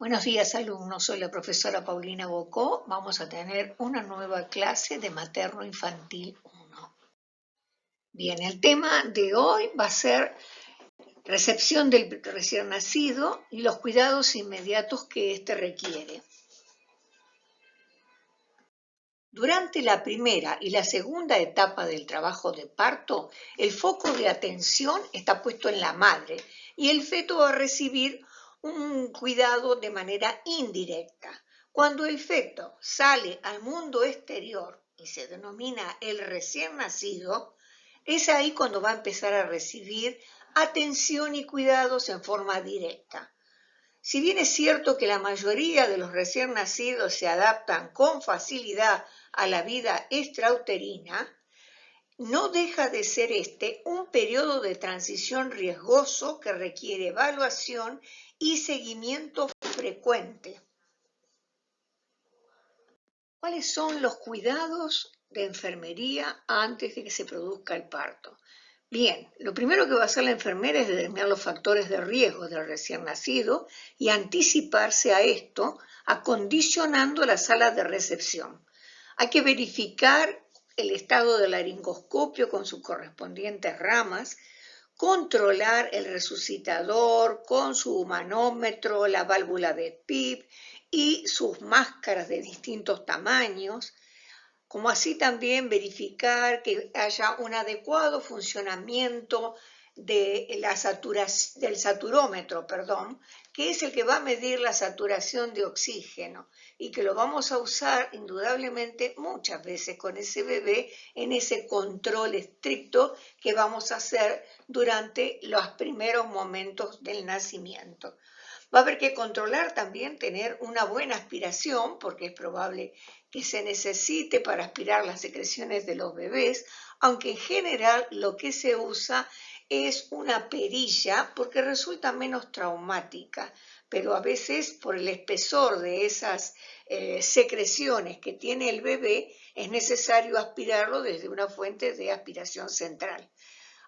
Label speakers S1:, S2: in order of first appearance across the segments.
S1: Buenos días, alumnos. Soy la profesora Paulina Bocó. Vamos a tener una nueva clase de materno infantil 1. Bien, el tema de hoy va a ser recepción del recién nacido y los cuidados inmediatos que éste requiere. Durante la primera y la segunda etapa del trabajo de parto, el foco de atención está puesto en la madre y el feto va a recibir un cuidado de manera indirecta. Cuando el feto sale al mundo exterior y se denomina el recién nacido, es ahí cuando va a empezar a recibir atención y cuidados en forma directa. Si bien es cierto que la mayoría de los recién nacidos se adaptan con facilidad a la vida extrauterina, no deja de ser este un periodo de transición riesgoso que requiere evaluación y seguimiento frecuente. ¿Cuáles son los cuidados de enfermería antes de que se produzca el parto? Bien, lo primero que va a hacer la enfermera es determinar los factores de riesgo del recién nacido y anticiparse a esto, acondicionando la sala de recepción. Hay que verificar el estado del laringoscopio con sus correspondientes ramas, controlar el resucitador con su manómetro, la válvula de PIP y sus máscaras de distintos tamaños, como así también verificar que haya un adecuado funcionamiento del saturómetro, que es el que va a medir la saturación de oxígeno y que lo vamos a usar indudablemente muchas veces con ese bebé en ese control estricto que vamos a hacer durante los primeros momentos del nacimiento. Va a haber que controlar también, tener una buena aspiración, porque es probable que se necesite para aspirar las secreciones de los bebés, aunque en general lo que se usa es una perilla porque resulta menos traumática, pero a veces por el espesor de esas secreciones que tiene el bebé es necesario aspirarlo desde una fuente de aspiración central.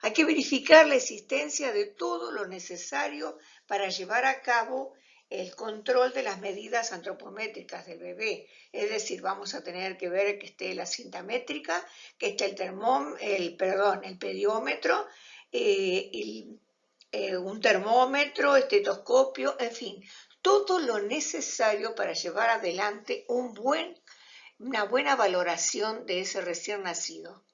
S1: Hay que verificar la existencia de todo lo necesario para llevar a cabo el control de las medidas antropométricas del bebé. Es decir, vamos a tener que ver que esté la cinta métrica, que esté el pediómetro, un termómetro, estetoscopio, en fin, todo lo necesario para llevar adelante una buena valoración de ese recién nacido.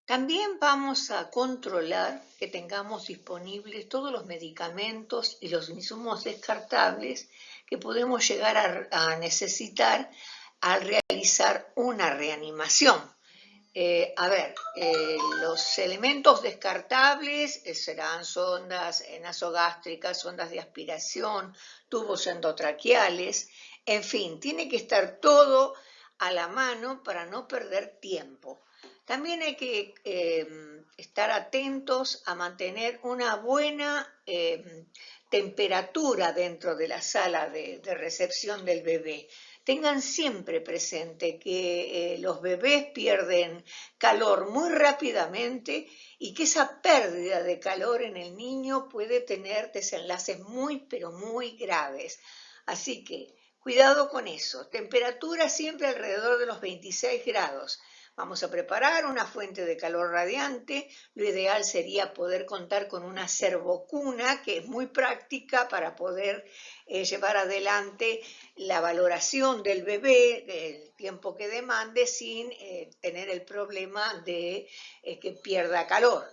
S1: También vamos a controlar que tengamos disponibles todos los medicamentos y los insumos descartables que podemos llegar a necesitar al realizar una reanimación. Los elementos descartables serán sondas nasogástricas, sondas de aspiración, tubos endotraqueales, en fin, tiene que estar todo a la mano para no perder tiempo. También hay que estar atentos a mantener una buena temperatura dentro de la sala de recepción del bebé. Tengan siempre presente que los bebés pierden calor muy rápidamente y que esa pérdida de calor en el niño puede tener desenlaces muy, pero muy graves. Así que cuidado con eso. Temperatura siempre alrededor de los 26 grados. Vamos a preparar una fuente de calor radiante. Lo ideal sería poder contar con una servocuna, que es muy práctica para poder llevar adelante la valoración del bebé, el tiempo que demande, sin tener el problema de que pierda calor.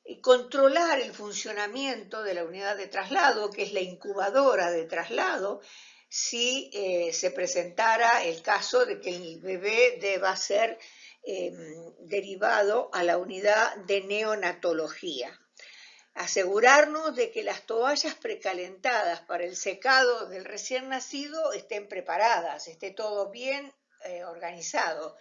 S1: Y controlar el funcionamiento de la unidad de traslado, que es la incubadora de traslado, si se presentara el caso de que el bebé deba ser derivado a la unidad de neonatología. Asegurarnos de que las toallas precalentadas para el secado del recién nacido estén preparadas, esté todo bien organizado.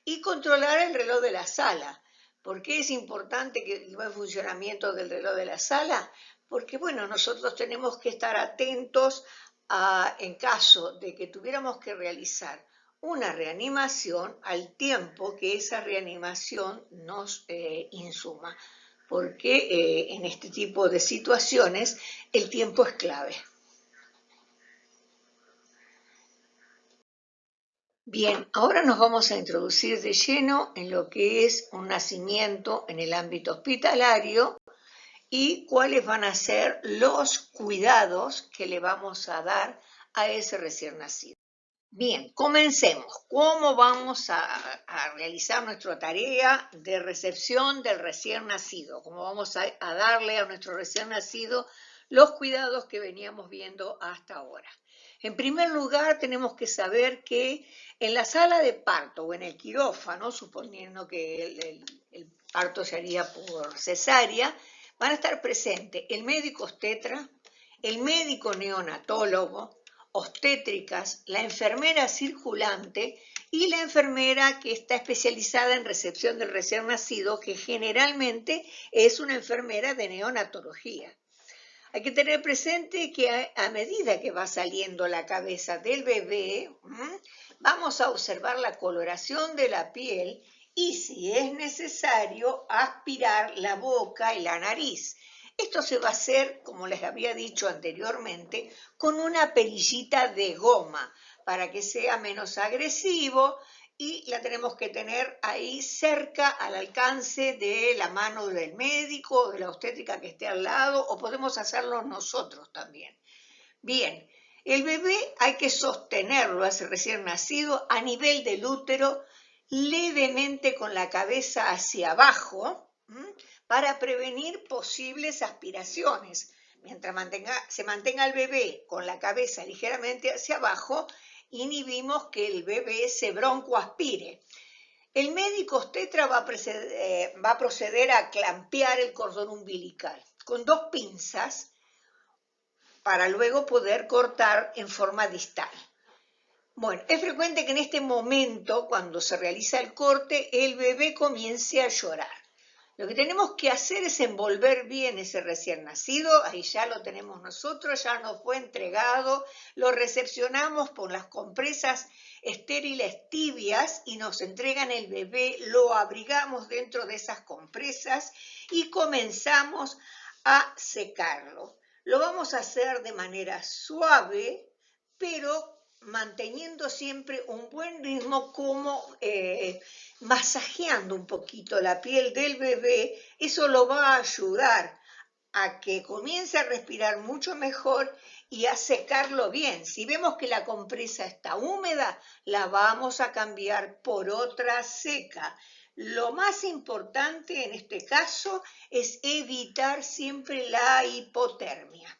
S1: Y controlar el reloj de la sala. ¿Por qué es importante que el buen funcionamiento del reloj de la sala? Porque, bueno, nosotros tenemos que estar atentos en caso de que tuviéramos que realizar una reanimación al tiempo que esa reanimación nos insuma. porque en este tipo de situaciones el tiempo es clave. Bien, ahora nos vamos a introducir de lleno en lo que es un nacimiento en el ámbito hospitalario y cuáles van a ser los cuidados que le vamos a dar a ese recién nacido. Bien, comencemos. ¿Cómo vamos a realizar nuestra tarea de recepción del recién nacido? ¿Cómo vamos a darle a nuestro recién nacido los cuidados que veníamos viendo hasta ahora? En primer lugar, tenemos que saber que en la sala de parto o en el quirófano, suponiendo que el parto se haría por cesárea, van a estar presentes el médico obstetra, el médico neonatólogo, obstétricas, la enfermera circulante y la enfermera que está especializada en recepción del recién nacido, que generalmente es una enfermera de neonatología. Hay que tener presente que a medida que va saliendo la cabeza del bebé, vamos a observar la coloración de la piel y, si es necesario, aspirar la boca y la nariz. Esto se va a hacer, como les había dicho anteriormente, con una perillita de goma para que sea menos agresivo y la tenemos que tener ahí cerca al alcance de la mano del médico o de la obstétrica que esté al lado, o podemos hacerlo nosotros también. Bien, el bebé hay que sostenerlo, ese recién nacido, a nivel del útero, levemente con la cabeza hacia abajo, para prevenir posibles aspiraciones. Mientras se mantenga el bebé con la cabeza ligeramente hacia abajo, inhibimos que el bebé se broncoaspire. El médico obstetra va a proceder a clampear el cordón umbilical con 2 pinzas para luego poder cortar en forma distal. Bueno, es frecuente que en este momento, cuando se realiza el corte, el bebé comience a llorar. Lo que tenemos que hacer es envolver bien ese recién nacido, ahí ya lo tenemos nosotros, ya nos fue entregado, lo recepcionamos por las compresas estériles tibias y nos entregan el bebé, lo abrigamos dentro de esas compresas y comenzamos a secarlo. Lo vamos a hacer de manera suave, pero manteniendo siempre un buen ritmo, como masajeando un poquito la piel del bebé. Eso lo va a ayudar a que comience a respirar mucho mejor y a secarlo bien. Si vemos que la compresa está húmeda, la vamos a cambiar por otra seca. Lo más importante en este caso es evitar siempre la hipotermia.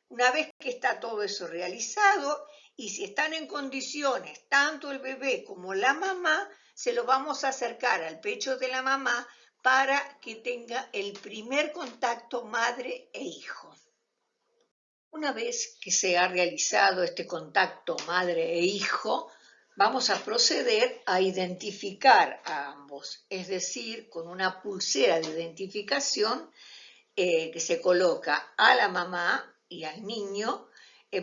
S1: Una vez que está todo eso realizado, y si están en condiciones, tanto el bebé como la mamá, se lo vamos a acercar al pecho de la mamá para que tenga el primer contacto madre e hijo. Una vez que se ha realizado este contacto madre e hijo, vamos a proceder a identificar a ambos, es decir, con una pulsera de identificación que se coloca a la mamá y al niño,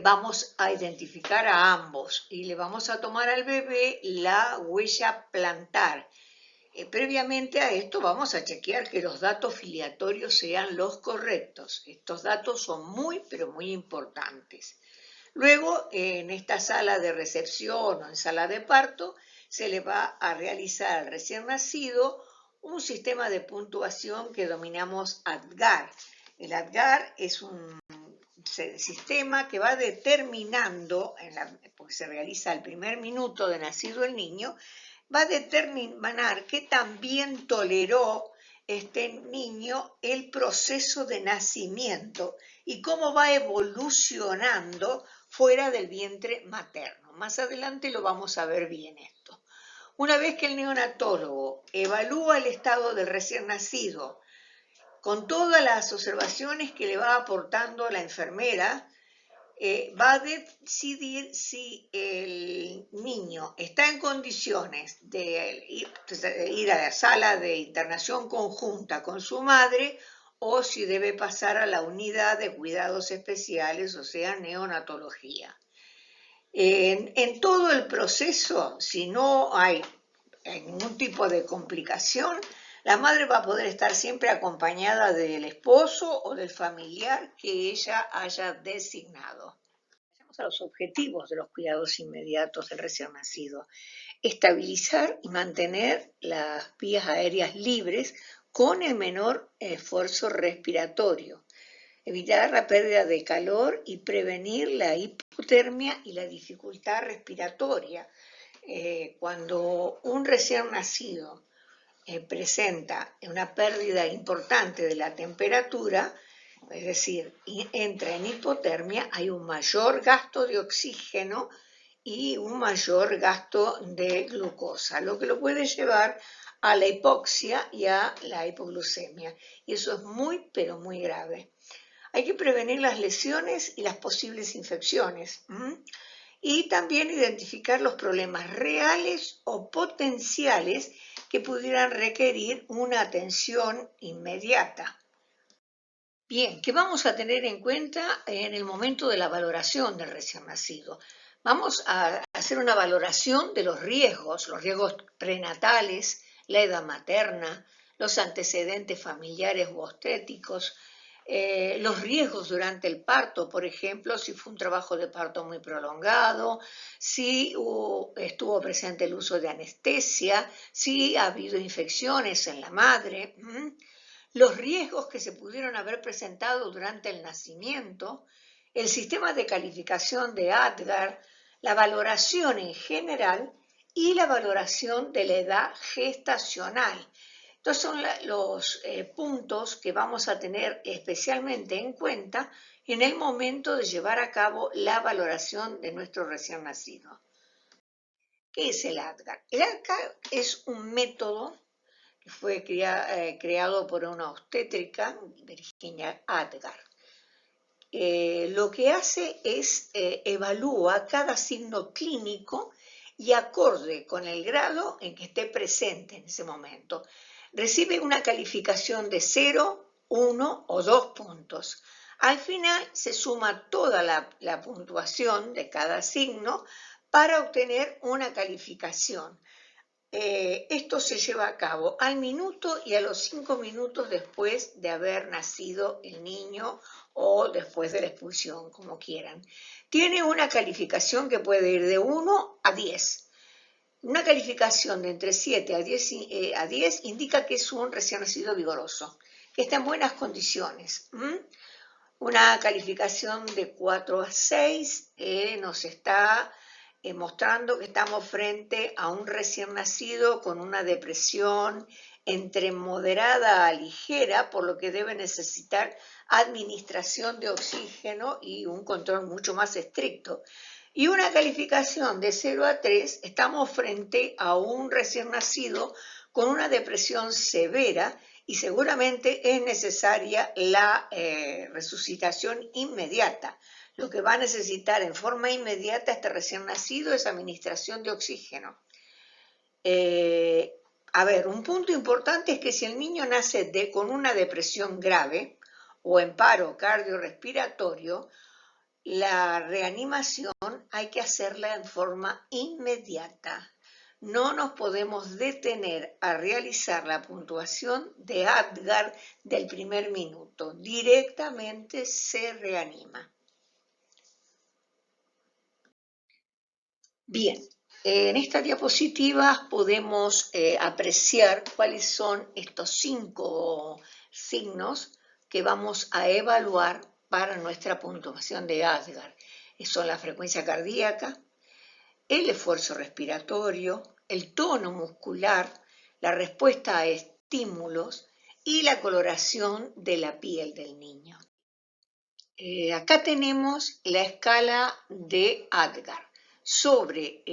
S1: vamos a identificar a ambos y le vamos a tomar al bebé la huella plantar. Previamente a esto vamos a chequear que los datos filiatorios sean los correctos. Estos datos son muy, pero muy importantes. Luego, en esta sala de recepción o en sala de parto, se le va a realizar al recién nacido un sistema de puntuación que denominamos ADGAR. El ADGAR es un sistema que va determinando, porque se realiza al primer minuto de nacido el niño, va a determinar qué tan bien toleró este niño el proceso de nacimiento y cómo va evolucionando fuera del vientre materno. Más adelante lo vamos a ver bien esto. Una vez que el neonatólogo evalúa el estado del recién nacido, con todas las observaciones que le va aportando la enfermera, va a decidir si el niño está en condiciones de ir a la sala de internación conjunta con su madre o si debe pasar a la unidad de cuidados especiales, o sea, neonatología. En todo el proceso, si no hay ningún tipo de complicación, La madre va a poder estar siempre acompañada del esposo o del familiar que ella haya designado. Pasemos a los objetivos de los cuidados inmediatos del recién nacido. Estabilizar y mantener las vías aéreas libres con el menor esfuerzo respiratorio. Evitar la pérdida de calor y prevenir la hipotermia y la dificultad respiratoria. Cuando un recién nacido presenta una pérdida importante de la temperatura, es decir, entra en hipotermia, hay un mayor gasto de oxígeno y un mayor gasto de glucosa, lo que lo puede llevar a la hipoxia y a la hipoglucemia. Y eso es muy, pero muy grave. Hay que prevenir las lesiones y las posibles infecciones. Y también identificar los problemas reales o potenciales que pudieran requerir una atención inmediata. Bien, ¿qué vamos a tener en cuenta en el momento de la valoración del recién nacido? Vamos a hacer una valoración de los riesgos prenatales, la edad materna, los antecedentes familiares u obstétricos, los riesgos durante el parto, por ejemplo, si fue un trabajo de parto muy prolongado, si estuvo presente el uso de anestesia, si ha habido infecciones en la madre, los riesgos que se pudieron haber presentado durante el nacimiento, el sistema de calificación de ADGAR, la valoración en general y la valoración de la edad gestacional. Entonces son los puntos que vamos a tener especialmente en cuenta en el momento de llevar a cabo la valoración de nuestro recién nacido. ¿Qué es el ADGAR? El ADGAR es un método que fue creado por una obstétrica, Virginia Adgar. Lo que hace es evalúa cada signo clínico y acorde con el grado en que esté presente en ese momento. Recibe una calificación de 0, 1 o 2 puntos. Al final se suma toda la puntuación de cada signo para obtener una calificación. Esto se lleva a cabo al minuto y a los 5 minutos después de haber nacido el niño o después de la expulsión, como quieran. Tiene una calificación que puede ir de 1 a 10. Una calificación de entre 7 a 10 indica que es un recién nacido vigoroso, que está en buenas condiciones. Una calificación de 4 a 6 nos está mostrando que estamos frente a un recién nacido con una depresión entre moderada a ligera, por lo que debe necesitar administración de oxígeno y un control mucho más estricto. Y una calificación de 0 a 3, estamos frente a un recién nacido con una depresión severa y seguramente es necesaria la resucitación inmediata. Lo que va a necesitar en forma inmediata este recién nacido es administración de oxígeno. Un punto importante es que si el niño nace con una depresión grave o en paro cardiorrespiratorio, la reanimación hay que hacerla en forma inmediata. No nos podemos detener a realizar la puntuación de ADGAR del primer minuto. Directamente se reanima. Bien, en esta diapositiva podemos apreciar cuáles son estos 5 signos que vamos a evaluar para nuestra puntuación de ADGAR. Son la frecuencia cardíaca, el esfuerzo respiratorio, el tono muscular, la respuesta a estímulos y la coloración de la piel del niño. Acá tenemos la escala de ADGAR. Sobre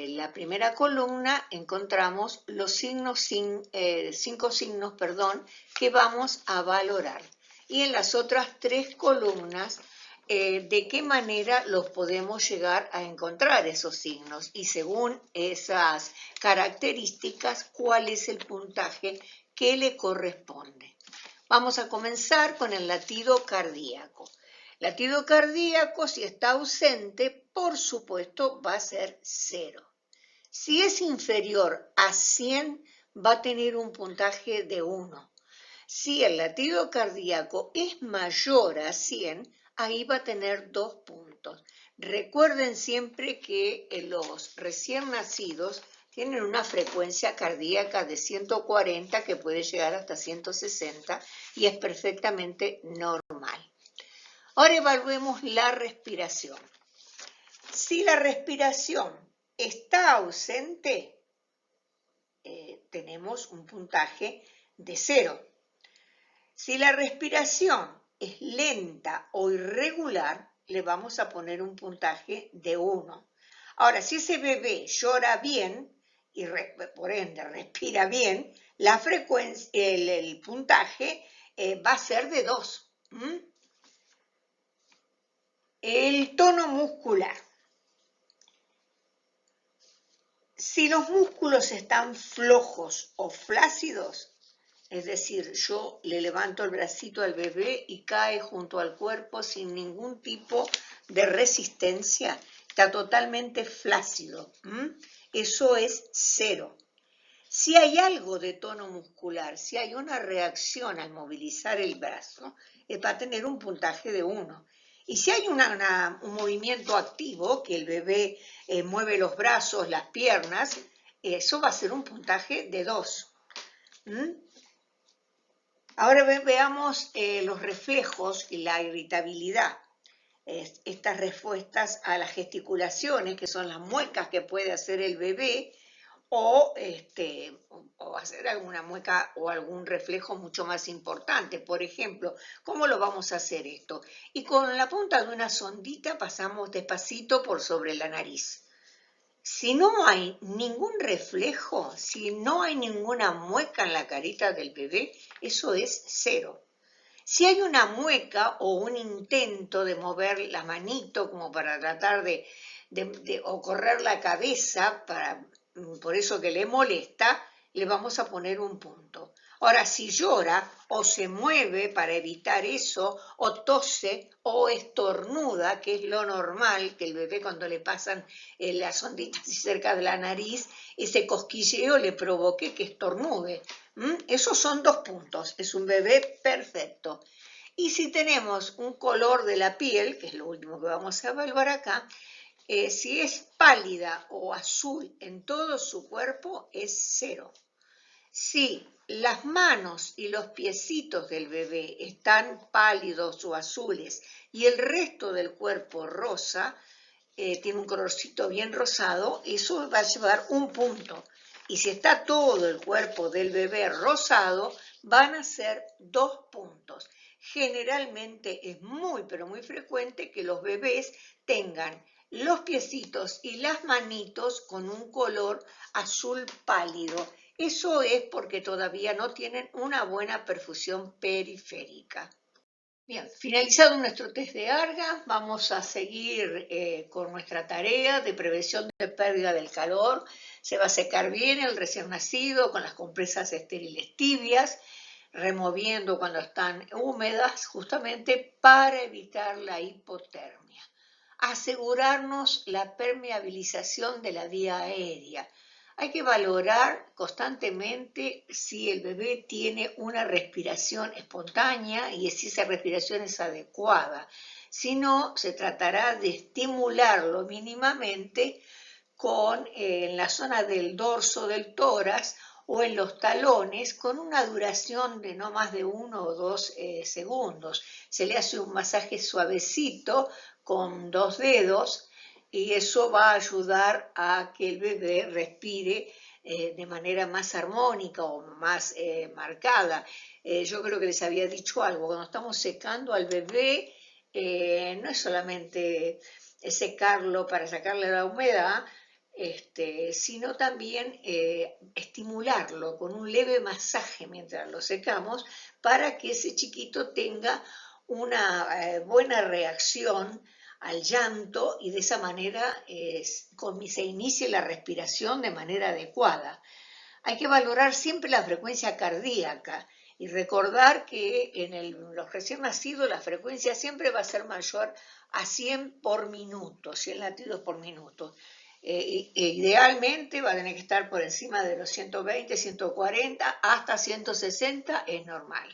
S1: la primera columna encontramos los 5 signos que vamos a valorar. Y en las otras 3 columnas, de qué manera los podemos llegar a encontrar esos signos. Y según esas características, cuál es el puntaje que le corresponde. Vamos a comenzar con el latido cardíaco. Latido cardíaco, si está ausente, por supuesto va a ser 0. Si es inferior a 100, va a tener un puntaje de 1. Si el latido cardíaco es mayor a 100, ahí va a tener 2 puntos. Recuerden siempre que los recién nacidos tienen una frecuencia cardíaca de 140 que puede llegar hasta 160 y es perfectamente normal. Ahora evaluemos la respiración. Si la respiración está ausente, tenemos un puntaje de 0. Si la respiración es lenta o irregular, le vamos a poner un puntaje de 1. Ahora, si ese bebé llora bien y por ende respira bien, la frecuencia, el puntaje va a ser de 2. El tono muscular. Si los músculos están flojos o flácidos, es decir, yo le levanto el bracito al bebé y cae junto al cuerpo sin ningún tipo de resistencia, está totalmente flácido. Eso es 0. Si hay algo de tono muscular, si hay una reacción al movilizar el brazo, va a tener un puntaje de 1. Y si hay un movimiento activo, que el bebé mueve los brazos, las piernas, eso va a ser un puntaje de 2. Ahora veamos los reflejos y la irritabilidad. Estas respuestas a las gesticulaciones, que son las muecas que puede hacer el bebé, o hacer alguna mueca o algún reflejo mucho más importante. Por ejemplo, ¿cómo lo vamos a hacer esto? Y con la punta de una sondita pasamos despacito por sobre la nariz. Si no hay ningún reflejo, si no hay ninguna mueca en la carita del bebé, eso es 0. Si hay una mueca o un intento de mover la manito como para tratar o correr la cabeza, por eso que le molesta, le vamos a poner un punto. Ahora, si llora o se mueve para evitar eso, o tose o estornuda, que es lo normal, que el bebé cuando le pasan las onditas cerca de la nariz, ese cosquilleo le provoque que estornude. Esos son 2 puntos, es un bebé perfecto. Y si tenemos un color de la piel, que es lo último que vamos a evaluar acá, si es pálida o azul en todo su cuerpo, es 0. Si las manos y los piecitos del bebé están pálidos o azules y el resto del cuerpo rosa, tiene un colorcito bien rosado, eso va a llevar un punto. Y si está todo el cuerpo del bebé rosado, van a ser 2 puntos. Generalmente es muy, pero muy frecuente que los bebés tengan los piecitos y las manitos con un color azul pálido. Eso es porque todavía no tienen una buena perfusión periférica. Bien, finalizado nuestro test de Arga, vamos a seguir con nuestra tarea de prevención de pérdida del calor. Se va a secar bien el recién nacido con las compresas estériles tibias, removiendo cuando están húmedas, justamente para evitar la hipotermia. Asegurarnos la permeabilización de la vía aérea. Hay que valorar constantemente si el bebé tiene una respiración espontánea y si esa respiración es adecuada. Si no, se tratará de estimularlo mínimamente en la zona del dorso del tórax o en los talones con una duración de no más de 1 o 2 segundos. Se le hace un masaje suavecito con 2 dedos y eso va a ayudar a que el bebé respire de manera más armónica o más marcada. Yo creo que les había dicho algo, cuando estamos secando al bebé, no es solamente secarlo para sacarle la humedad, sino también estimularlo con un leve masaje mientras lo secamos para que ese chiquito tenga una buena reacción al llanto y de esa manera se inicie la respiración de manera adecuada. Hay que valorar siempre la frecuencia cardíaca y recordar que en los recién nacidos la frecuencia siempre va a ser mayor a 100 por minuto, 100 latidos por minuto. Idealmente va a tener que estar por encima de los 120, 140, hasta 160 es normal.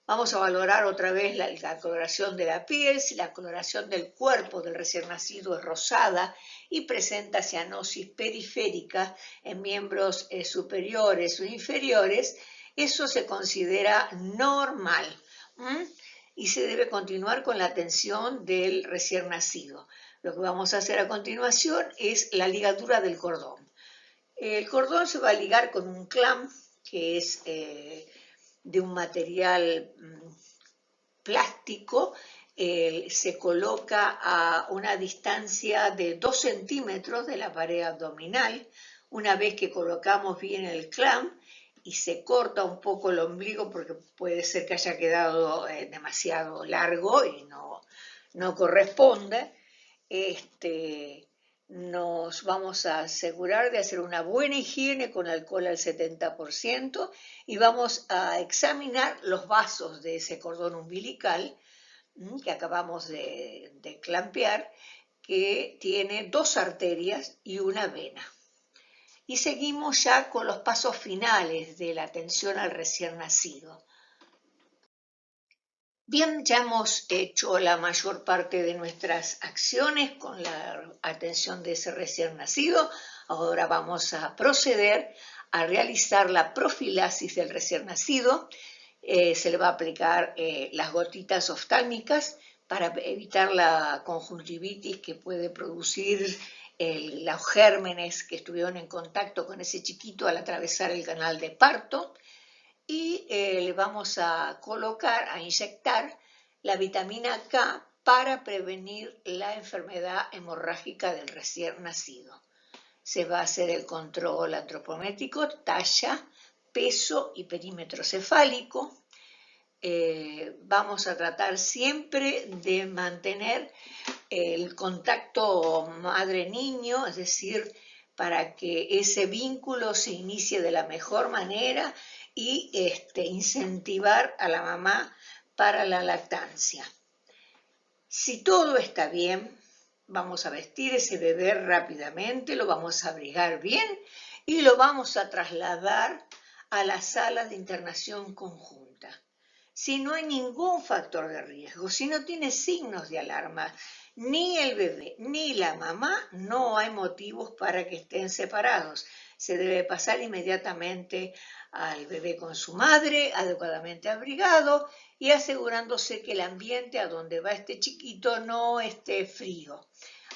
S1: Vamos a valorar otra vez la coloración de la piel, si la coloración del cuerpo del recién nacido es rosada y presenta cianosis periférica en miembros superiores o inferiores, eso se considera normal. Y se debe continuar con la atención del recién nacido. Lo que vamos a hacer a continuación es la ligadura del cordón. El cordón se va a ligar con un clamp, que es de un material plástico, se coloca a una distancia de 2 centímetros de la pared abdominal. Una vez que colocamos bien el clamp y se corta un poco el ombligo porque puede ser que haya quedado demasiado largo y no corresponde, nos vamos a asegurar de hacer una buena higiene con alcohol al 70% y vamos a examinar los vasos de ese cordón umbilical que acabamos de clampear, que tiene 2 arterias y una vena. Y seguimos ya con los pasos finales de la atención al recién nacido. Bien, ya hemos hecho la mayor parte de nuestras acciones con la atención de ese recién nacido. Ahora vamos a proceder a realizar la profilaxis del recién nacido. Se le va a aplicar las gotitas oftálmicas para evitar la conjuntivitis que puede producir los gérmenes que estuvieron en contacto con ese chiquito al atravesar el canal de parto. Y le vamos a colocar, a inyectar la vitamina K para prevenir la enfermedad hemorrágica del recién nacido. Se va a hacer el control antropométrico, talla, peso y perímetro cefálico. Vamos a tratar siempre de mantener el contacto madre-niño, es decir, para que ese vínculo se inicie de la mejor manera y incentivar a la mamá para la lactancia. Si todo está bien, vamos a vestir ese bebé rápidamente, lo vamos a abrigar bien y lo vamos a trasladar a la sala de internación conjunta. Si no hay ningún factor de riesgo, si no tiene signos de alarma, ni el bebé ni la mamá, no hay motivos para que estén separados. Se debe pasar inmediatamente al bebé con su madre, adecuadamente abrigado y asegurándose que el ambiente a donde va este chiquito no esté frío.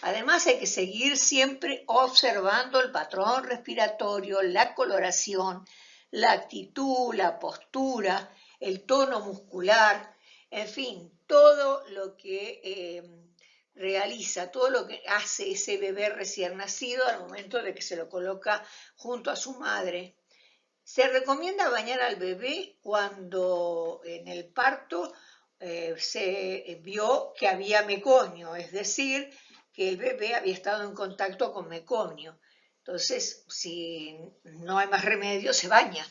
S1: Además hay que seguir siempre observando el patrón respiratorio, la coloración, la actitud, la postura, el tono muscular, en fin, todo lo que realiza, todo lo que hace ese bebé recién nacido al momento de que se lo coloca junto a su madre. Se recomienda bañar al bebé cuando en el parto se vio que había meconio, es decir, que el bebé había estado en contacto con meconio. Entonces, si no hay más remedio, se baña.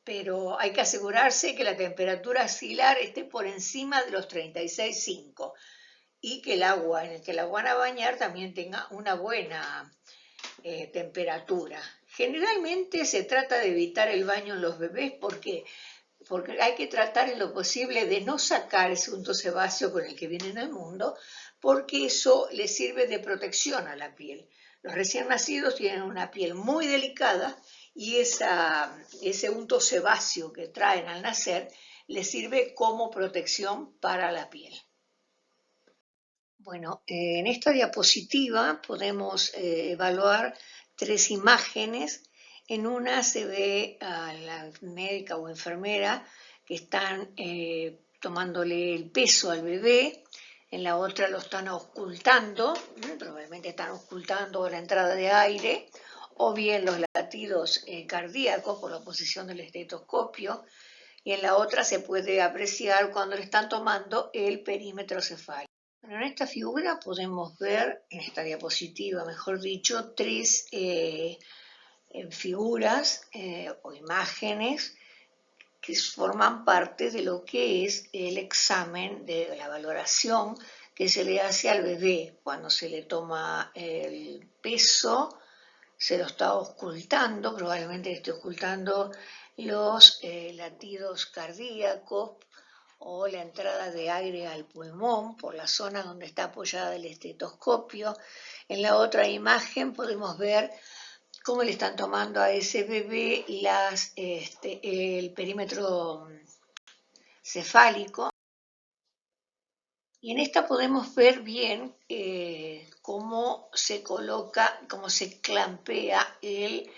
S1: Pero hay que asegurarse que la temperatura axilar esté por encima de los 36,5 y que el agua en el que la van a bañar también tenga una buena temperatura. Generalmente se trata de evitar el baño en los bebés porque hay que tratar en lo posible de no sacar ese unto sebáceo con el que vienen al mundo, porque eso les sirve de protección a la piel. Los recién nacidos tienen una piel muy delicada y ese unto sebáceo que traen al nacer les sirve como protección para la piel. Bueno, en esta diapositiva podemos evaluar 3 imágenes. En una se ve a la médica o enfermera que están tomándole el peso al bebé, en la otra lo están ocultando, probablemente están ocultando la entrada de aire o bien los latidos cardíacos por la posición del estetoscopio, y en la otra se puede apreciar cuando le están tomando el perímetro cefálico. Bueno, en esta figura podemos ver, en esta diapositiva mejor dicho, 3 figuras o imágenes que forman parte de lo que es el examen de la valoración que se le hace al bebé cuando se le toma el peso, se lo está ocultando, probablemente le esté ocultando los latidos cardíacos o la entrada de aire al pulmón por la zona donde está apoyada el estetoscopio. En la otra imagen podemos ver cómo le están tomando a ese bebé el perímetro cefálico. Y en esta podemos ver bien cómo se coloca, cómo se clampea el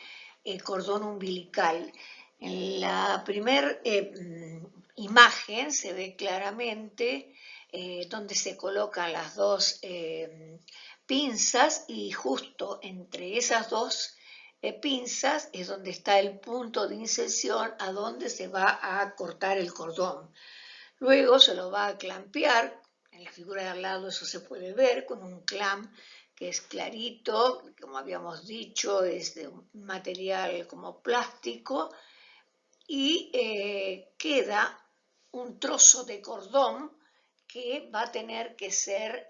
S1: cordón umbilical. En la primera imagen se ve claramente donde se colocan las dos pinzas y justo entre esas dos pinzas es donde está el punto de inserción a donde se va a cortar el cordón. Luego se lo va a clampear, en la figura de al lado eso se puede ver, con un clamp que es clarito, como habíamos dicho, es de un material como plástico, y queda un trozo de cordón que va a tener que ser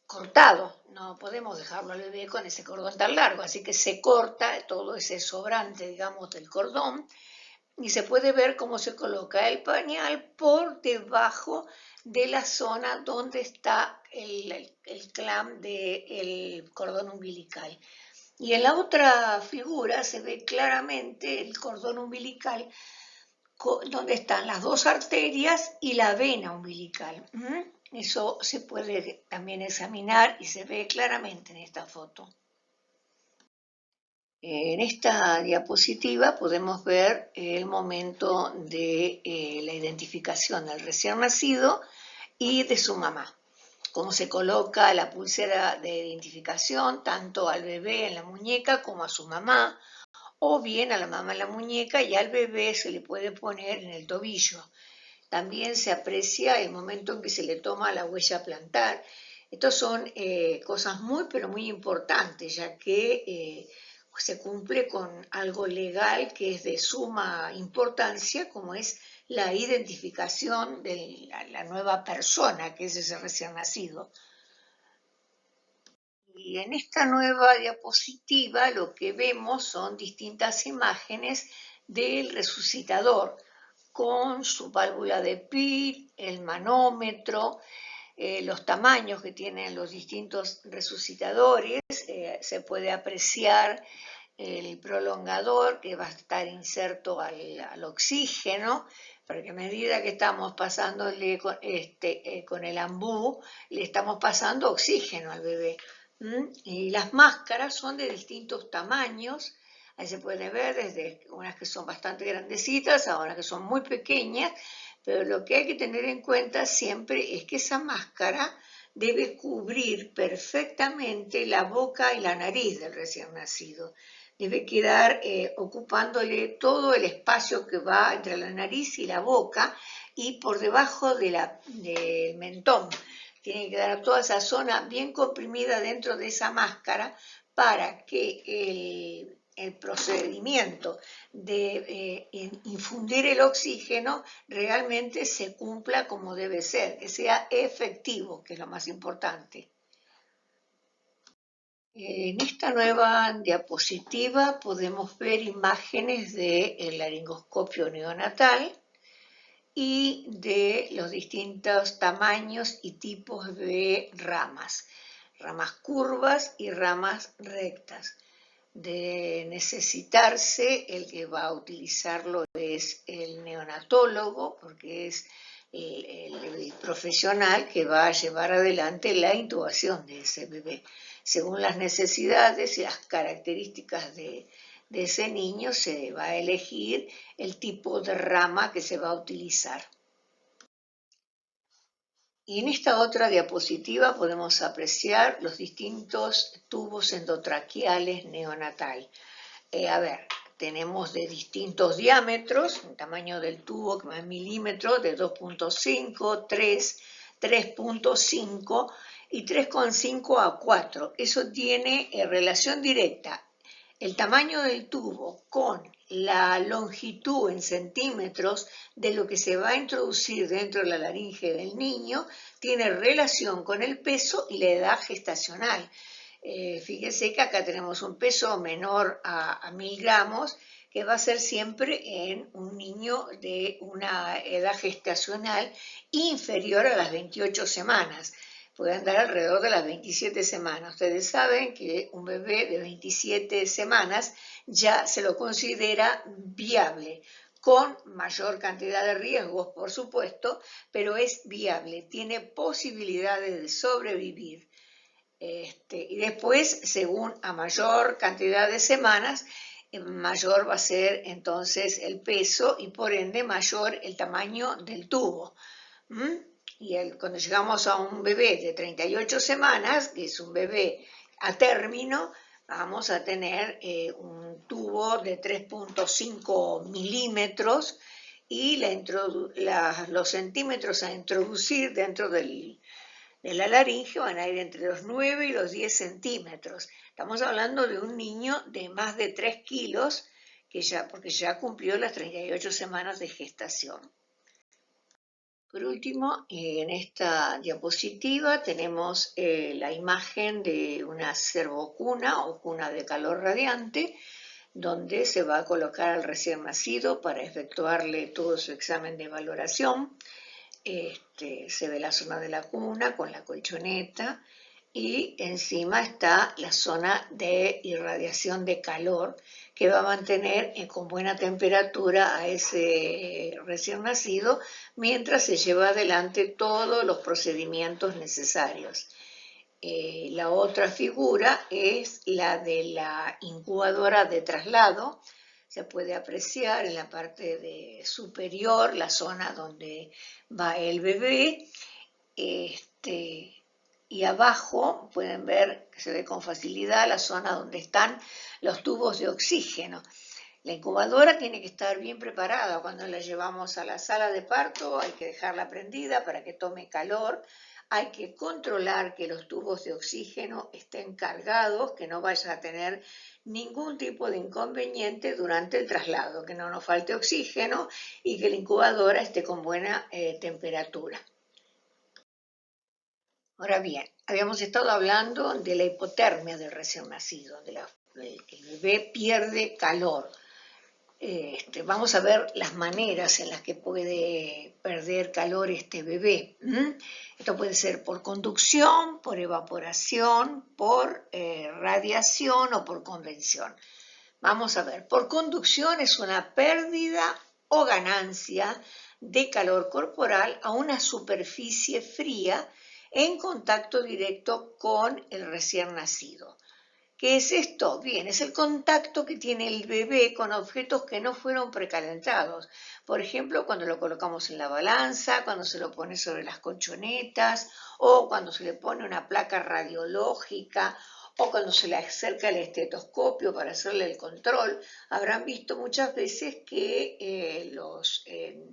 S1: cortado. No podemos dejarlo al bebé con ese cordón tan largo, así que se corta todo ese sobrante, digamos, del cordón, y se puede ver cómo se coloca el pañal por debajo de la zona donde está el clamp del cordón umbilical. Y en la otra figura se ve claramente el cordón umbilical donde están las dos arterias y la vena umbilical. Eso se puede también examinar y se ve claramente en esta foto. En esta diapositiva podemos ver el momento de la identificación del recién nacido y de su mamá. Cómo se coloca la pulsera de identificación tanto al bebé en la muñeca como a su mamá, o bien a la mamá en la muñeca y al bebé se le puede poner en el tobillo. También se aprecia el momento en que se le toma la huella plantar. Estas son cosas muy, pero muy importantes, ya que se cumple con algo legal que es de suma importancia, como es la identificación de la nueva persona, que es ese recién nacido. Y en esta nueva diapositiva lo que vemos son distintas imágenes del resucitador, con su válvula de PID, el manómetro, los tamaños que tienen los distintos resucitadores, se puede apreciar el prolongador que va a estar inserto al oxígeno, para que a medida que estamos pasándole con el ambú, le estamos pasando oxígeno al bebé. Y las máscaras son de distintos tamaños. Ahí se puede ver desde unas que son bastante grandecitas a unas que son muy pequeñas, pero lo que hay que tener en cuenta siempre es que esa máscara debe cubrir perfectamente la boca y la nariz del recién nacido. Debe quedar ocupándole todo el espacio que va entre la nariz y la boca y por debajo del mentón. Tiene que quedar toda esa zona bien comprimida dentro de esa máscara para que el procedimiento de infundir el oxígeno realmente se cumpla como debe ser, que sea efectivo, que es lo más importante. En esta nueva diapositiva podemos ver imágenes del laringoscopio neonatal y de los distintos tamaños y tipos de ramas curvas y ramas rectas. De necesitarse, el que va a utilizarlo es el neonatólogo, porque es el profesional que va a llevar adelante la intubación de ese bebé. Según las necesidades y las características de ese niño, se va a elegir el tipo de rama que se va a utilizar. Y en esta otra diapositiva podemos apreciar los distintos tubos endotraqueales neonatal. Tenemos de distintos diámetros, el tamaño del tubo que va en milímetros, de 2.5, 3, 3.5 y 3.5 a 4. Eso tiene relación directa el tamaño del tubo con la longitud en centímetros de lo que se va a introducir dentro de la laringe del niño tiene relación con el peso y la edad gestacional. Fíjense que acá tenemos un peso menor a 1000 gramos, que va a ser siempre en un niño de una edad gestacional inferior a las 28 semanas. Puede andar alrededor de las 27 semanas. Ustedes saben que un bebé de 27 semanas ya se lo considera viable, con mayor cantidad de riesgos, por supuesto, pero es viable, tiene posibilidades de sobrevivir. Y después, según a mayor cantidad de semanas, mayor va a ser entonces el peso y por ende mayor el tamaño del tubo. Y cuando llegamos a un bebé de 38 semanas, que es un bebé a término, vamos a tener un tubo de 3.5 milímetros y los centímetros a introducir dentro de la laringe van a ir entre los 9 y los 10 centímetros. Estamos hablando de un niño de más de 3 kilos, porque ya cumplió las 38 semanas de gestación. Por último, en esta diapositiva tenemos la imagen de una servocuna o cuna de calor radiante, donde se va a colocar al recién nacido para efectuarle todo su examen de valoración. Se ve la zona de la cuna con la colchoneta y encima está la zona de irradiación de calor que va a mantener con buena temperatura a ese recién nacido mientras se lleva adelante todos los procedimientos necesarios. La otra figura es la de la incubadora de traslado. Se puede apreciar en la parte superior la zona donde va el bebé. Y abajo pueden ver que se ve con facilidad la zona donde están los tubos de oxígeno. La incubadora tiene que estar bien preparada. Cuando la llevamos a la sala de parto hay que dejarla prendida para que tome calor. Hay que controlar que los tubos de oxígeno estén cargados, que no vaya a tener ningún tipo de inconveniente durante el traslado, que no nos falte oxígeno y que la incubadora esté con buena temperatura. Ahora bien, habíamos estado hablando de la hipotermia del recién nacido, de que el bebé pierde calor. Vamos a ver las maneras en las que puede perder calor este bebé. Esto puede ser por conducción, por evaporación, por radiación o por convección. Vamos a ver, por conducción es una pérdida o ganancia de calor corporal a una superficie fría en contacto directo con el recién nacido. ¿Qué es esto? Bien, es el contacto que tiene el bebé con objetos que no fueron precalentados. Por ejemplo, cuando lo colocamos en la balanza, cuando se lo pone sobre las colchonetas, o cuando se le pone una placa radiológica, o cuando se le acerca el estetoscopio para hacerle el control. Habrán visto muchas veces que los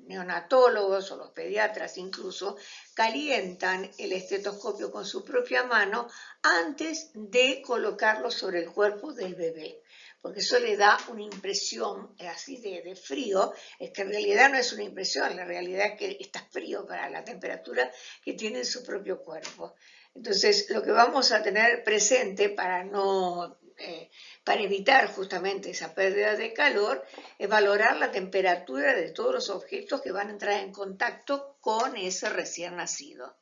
S1: neonatólogos o los pediatras incluso calientan el estetoscopio con su propia mano antes de colocarlo sobre el cuerpo del bebé, porque eso le da una impresión así de frío, es que en realidad no es una impresión, la realidad es que está frío para la temperatura que tiene en su propio cuerpo. Entonces, lo que vamos a tener presente para evitar justamente esa pérdida de calor, es valorar la temperatura de todos los objetos que van a entrar en contacto con ese recién nacido.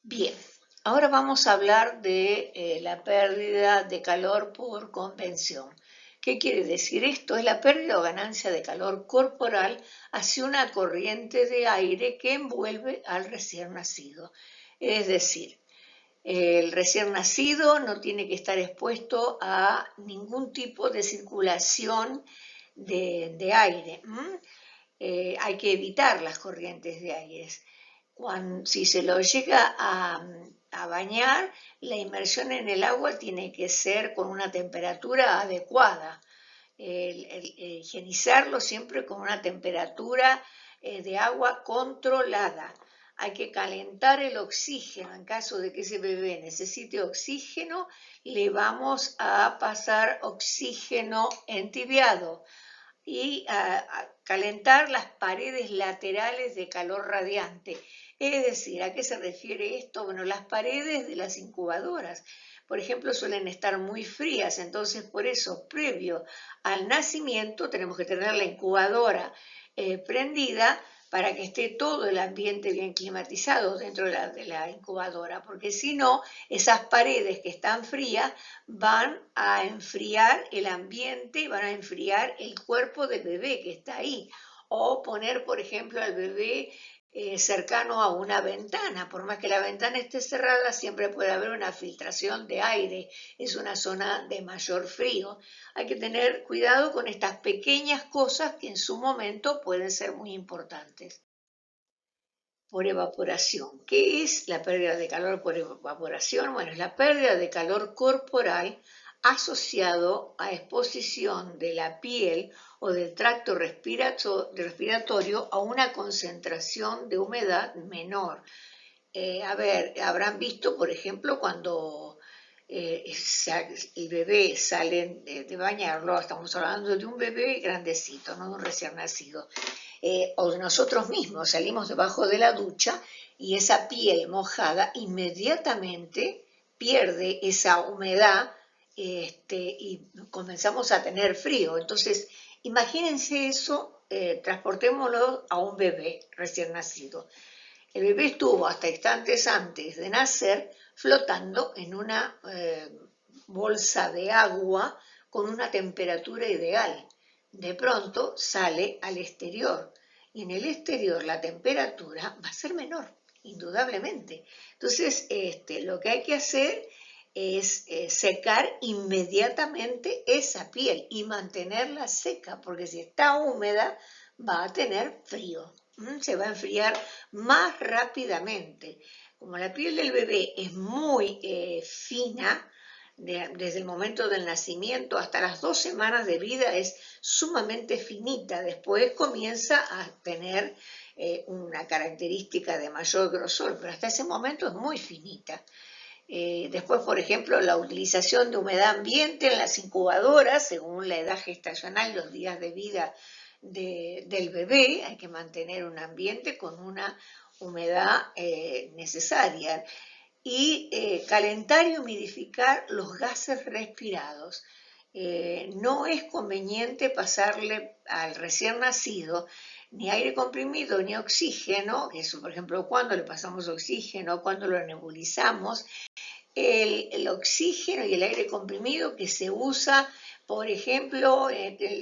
S1: Bien, ahora vamos a hablar de la pérdida de calor por convención. ¿Qué quiere decir esto? Es la pérdida o ganancia de calor corporal hacia una corriente de aire que envuelve al recién nacido. Es decir, el recién nacido no tiene que estar expuesto a ningún tipo de circulación de aire. Hay que evitar las corrientes de aire. Si se lo llega a bañar, la inmersión en el agua tiene que ser con una temperatura adecuada. Higienizarlo siempre con una temperatura de agua controlada. hay que calentar el oxígeno. En caso de que ese bebé necesite oxígeno, le vamos a pasar oxígeno entibiado y a calentar las paredes laterales de calor radiante. Es decir, ¿a qué se refiere esto? Bueno, las paredes de las incubadoras, por ejemplo, suelen estar muy frías, entonces por eso, previo al nacimiento, tenemos que tener la incubadora prendida para que esté todo el ambiente bien climatizado dentro de la incubadora, porque si no, esas paredes que están frías van a enfriar el ambiente y van a enfriar el cuerpo del bebé que está ahí. O poner, por ejemplo, al bebé cercano a una ventana. Por más que la ventana esté cerrada, siempre puede haber una filtración de aire. Es una zona de mayor frío. Hay que tener cuidado con estas pequeñas cosas que en su momento pueden ser muy importantes. Por evaporación. ¿Qué es la pérdida de calor por evaporación? Bueno, es la pérdida de calor corporal asociado a exposición de la piel o del tracto respiratorio a una concentración de humedad menor. Habrán visto, por ejemplo, cuando el bebé sale de bañarlo, estamos hablando de un bebé grandecito, no de un recién nacido, o de nosotros mismos, salimos debajo de la ducha y esa piel mojada inmediatamente pierde esa humedad y comenzamos a tener frío. Entonces, imagínense eso, transportémoslo a un bebé recién nacido. El bebé estuvo hasta instantes antes de nacer flotando en una bolsa de agua con una temperatura ideal. De pronto sale al exterior y en el exterior la temperatura va a ser menor, indudablemente. Entonces, lo que hay que hacer es secar inmediatamente esa piel y mantenerla seca, porque si está húmeda va a tener frío, se va a enfriar más rápidamente. Como la piel del bebé es muy fina, desde el momento del nacimiento hasta las 2 semanas de vida es sumamente finita, después comienza a tener una característica de mayor grosor, pero hasta ese momento es muy finita. Después, por ejemplo, la utilización de humedad ambiente en las incubadoras, según la edad gestacional, los días de vida del bebé, hay que mantener un ambiente con una humedad necesaria. Y calentar y humidificar los gases respirados. No es conveniente pasarle al recién nacido ni aire comprimido ni oxígeno, que eso por ejemplo cuando le pasamos oxígeno, cuando lo nebulizamos, el oxígeno y el aire comprimido que se usa, por ejemplo,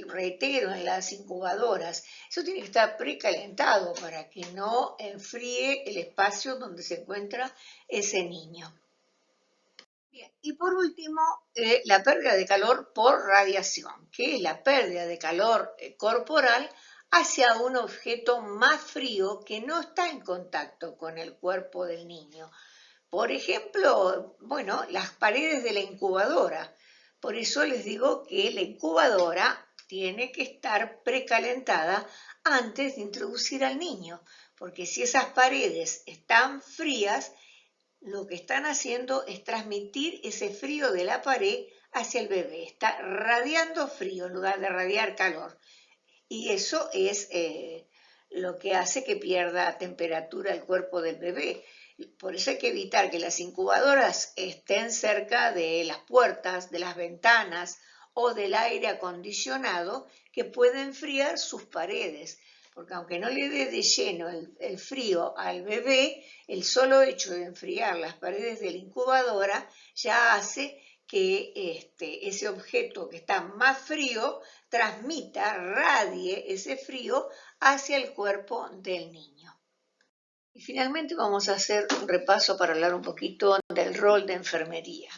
S1: reitero, en las incubadoras. Eso tiene que estar precalentado para que no enfríe el espacio donde se encuentra ese niño. Bien, y por último, la pérdida de calor por radiación, que es la pérdida de calor corporal hacia un objeto más frío que no está en contacto con el cuerpo del niño. Por ejemplo, bueno, las paredes de la incubadora. Por eso les digo que la incubadora tiene que estar precalentada antes de introducir al niño, porque si esas paredes están frías, lo que están haciendo es transmitir ese frío de la pared hacia el bebé. Está radiando frío en lugar de radiar calor. Y eso es lo que hace que pierda temperatura el cuerpo del bebé. Por eso hay que evitar que las incubadoras estén cerca de las puertas, de las ventanas o del aire acondicionado que puede enfriar sus paredes. Porque aunque no le dé de lleno el frío al bebé, el solo hecho de enfriar las paredes de la incubadora ya hace que ese objeto que está más frío transmita, radie ese frío hacia el cuerpo del niño. Y finalmente vamos a hacer un repaso para hablar un poquito del rol de enfermería.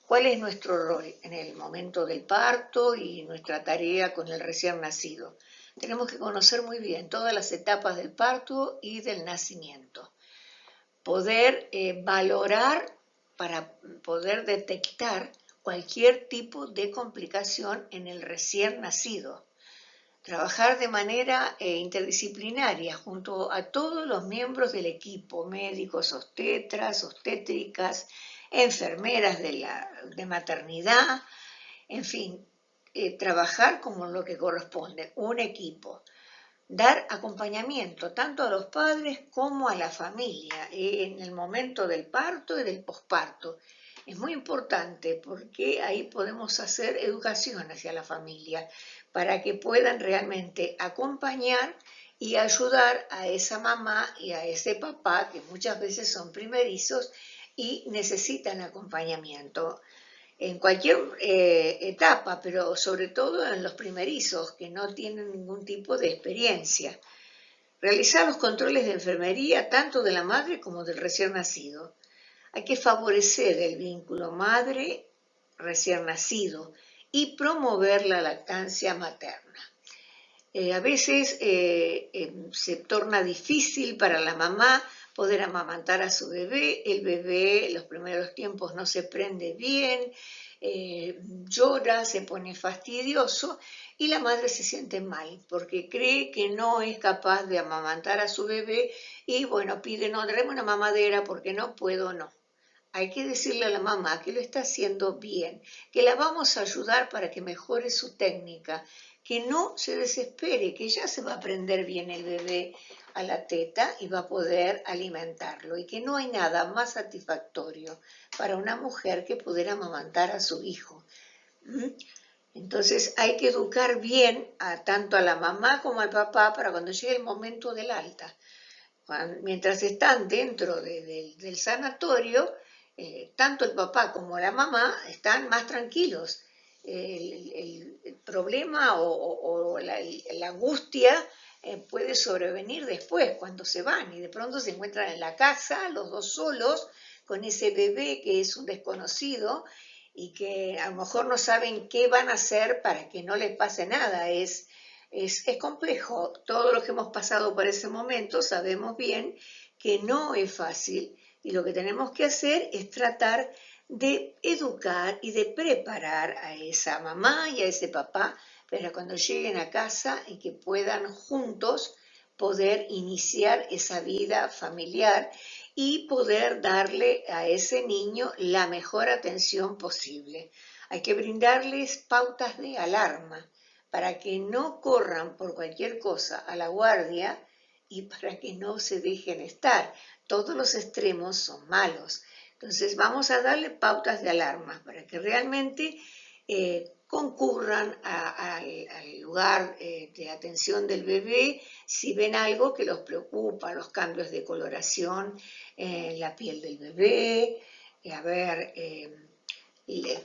S1: ¿Cuál es nuestro rol en el momento del parto y nuestra tarea con el recién nacido? Tenemos que conocer muy bien todas las etapas del parto y del nacimiento. Poder valorar para poder detectar cualquier tipo de complicación en el recién nacido. trabajar de manera interdisciplinaria junto a todos los miembros del equipo, médicos, obstetras, obstétricas, enfermeras de maternidad, en fin, trabajar como lo que corresponde, un equipo. Dar acompañamiento tanto a los padres como a la familia en el momento del parto y del posparto. Es muy importante porque ahí podemos hacer educación hacia la familia para que puedan realmente acompañar y ayudar a esa mamá y a ese papá que muchas veces son primerizos y necesitan acompañamiento en cualquier etapa, pero sobre todo en los primerizos que no tienen ningún tipo de experiencia. Realizar los controles de enfermería tanto de la madre como del recién nacido. Hay que favorecer el vínculo madre-recién nacido y promover la lactancia materna. A veces se torna difícil para la mamá poder amamantar a su bebé, el bebé los primeros tiempos no se prende bien, llora, se pone fastidioso y la madre se siente mal porque cree que no es capaz de amamantar a su bebé y bueno, pide, no, tráeme una mamadera porque no puedo, no. Hay que decirle a la mamá que lo está haciendo bien, que la vamos a ayudar para que mejore su técnica, que no se desespere, que ya se va a aprender bien el bebé a la teta y va a poder alimentarlo y que no hay nada más satisfactorio para una mujer que poder amamantar a su hijo. Entonces hay que educar bien tanto a la mamá como al papá para cuando llegue el momento del alta. Mientras están dentro del sanatorio, tanto el papá como la mamá están más tranquilos. El problema o la angustia puede sobrevenir después, cuando se van y de pronto se encuentran en la casa, los dos solos, con ese bebé que es un desconocido y que a lo mejor no saben qué van a hacer para que no les pase nada. Es complejo. Todos los que hemos pasado por ese momento sabemos bien que no es fácil y lo que tenemos que hacer es tratar de educar y de preparar a esa mamá y a ese papá para cuando lleguen a casa y que puedan juntos poder iniciar esa vida familiar y poder darle a ese niño la mejor atención posible. Hay que brindarles pautas de alarma para que no corran por cualquier cosa a la guardia y para que no se dejen estar. Todos los extremos son malos. Entonces vamos a darle pautas de alarma para que realmente concurran al lugar de atención del bebé si ven algo que los preocupa, los cambios de coloración en la piel del bebé, que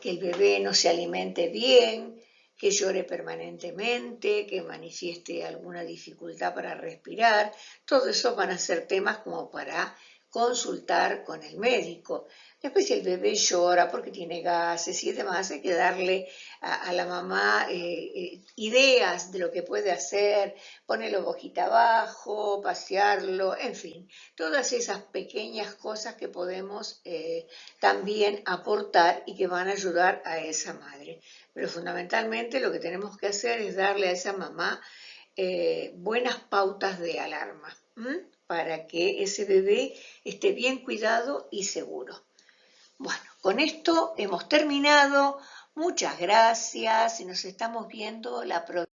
S1: el bebé no se alimente bien, que llore permanentemente, que manifieste alguna dificultad para respirar. Todo eso van a ser temas como para consultar con el médico. Después si el bebé llora porque tiene gases y demás, hay que darle a la mamá ideas de lo que puede hacer, ponerlo boquita abajo, pasearlo, en fin, todas esas pequeñas cosas que podemos también aportar y que van a ayudar a esa madre. Pero fundamentalmente lo que tenemos que hacer es darle a esa mamá buenas pautas de alarma para que ese bebé esté bien cuidado y seguro. Bueno, con esto hemos terminado. Muchas gracias y nos estamos viendo la próxima.